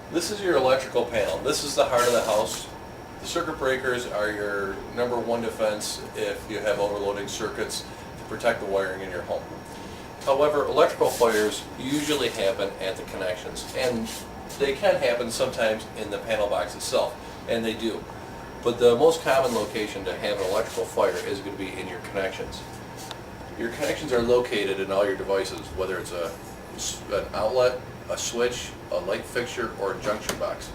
This is your electrical panel. This is the heart of the house. The circuit breakers are your #1 defense if you have overloading circuits to protect the wiring in your home. However, electrical fires usually happen at the connections, and they can happen sometimes in the panel box itself, and they do. But the most common location to have an electrical fire is going to be in your connections. Your connections are located in all your devices, whether it's an outlet, a switch, a light fixture, or a junction box.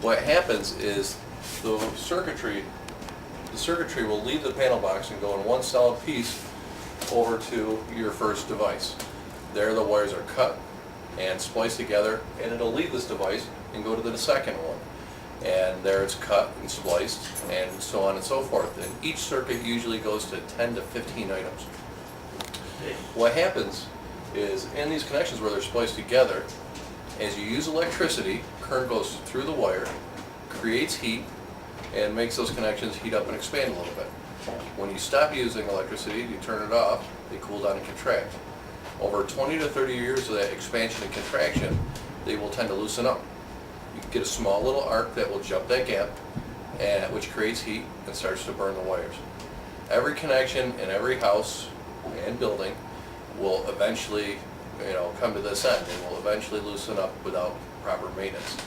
What happens is the circuitry will leave the panel box and go in one solid piece over to your first device. There the wires are cut and spliced together, and it'll leave this device and go to the second one. And there it's cut and spliced, and so on and so forth. And each circuit usually goes to 10 to 15 items. What happens is in these connections where they're spliced together, as you use electricity, current goes through the wire, creates heat, and makes those connections heat up and expand a little bit. When you stop using electricity, you turn it off, they cool down and contract. Over 20 to 30 years of that expansion and contraction, they will tend to loosen up. You get a small little arc that will jump that gap, which creates heat and starts to burn the wires. Every connection in every house and building will eventually come to this end and will eventually loosen up without proper maintenance.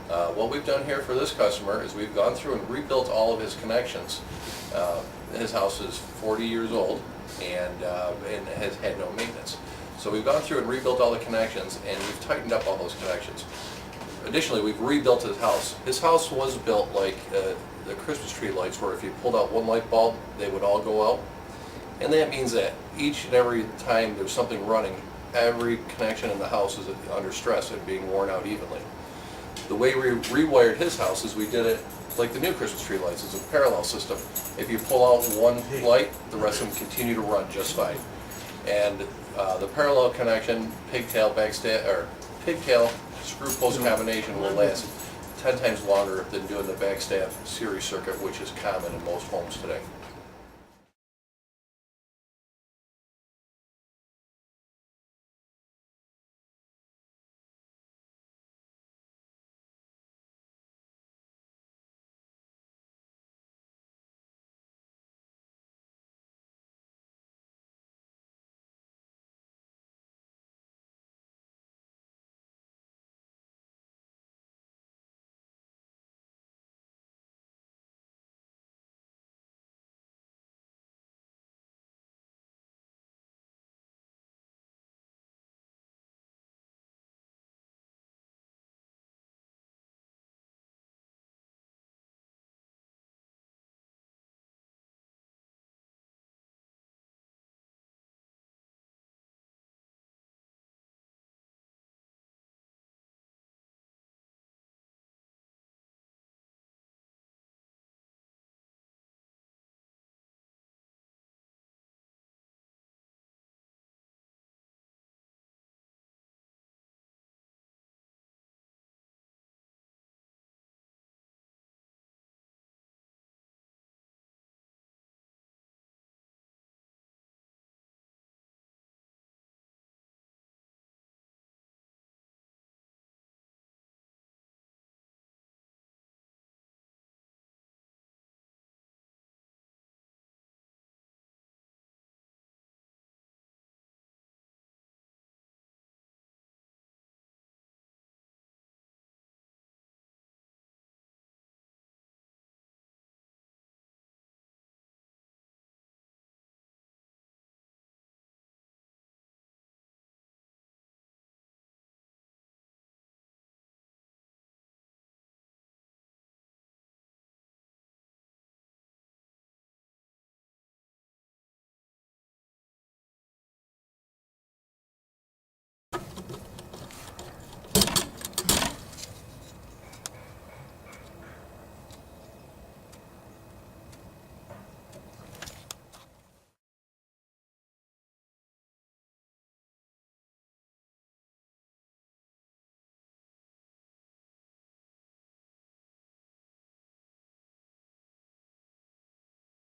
What we've done here for this customer is we've gone through and rebuilt all of his connections. His house is 40 years old and has had no maintenance. So we've gone through and rebuilt all the connections, and we've tightened up all those connections. Additionally, we've rebuilt his house. His house was built like the Christmas tree lights, where if you pulled out one light bulb, they would all go out. And that means that each and every time there's something running, every connection in the house is under stress and being worn out evenly. The way we rewired his house is we did it like the new Christmas tree lights. It's a parallel system. If you pull out one light, the rest of them continue to run just fine. And the parallel connection, pigtail screw post combination will last 10 times longer than doing the backstaff series circuit, which is common in most homes today.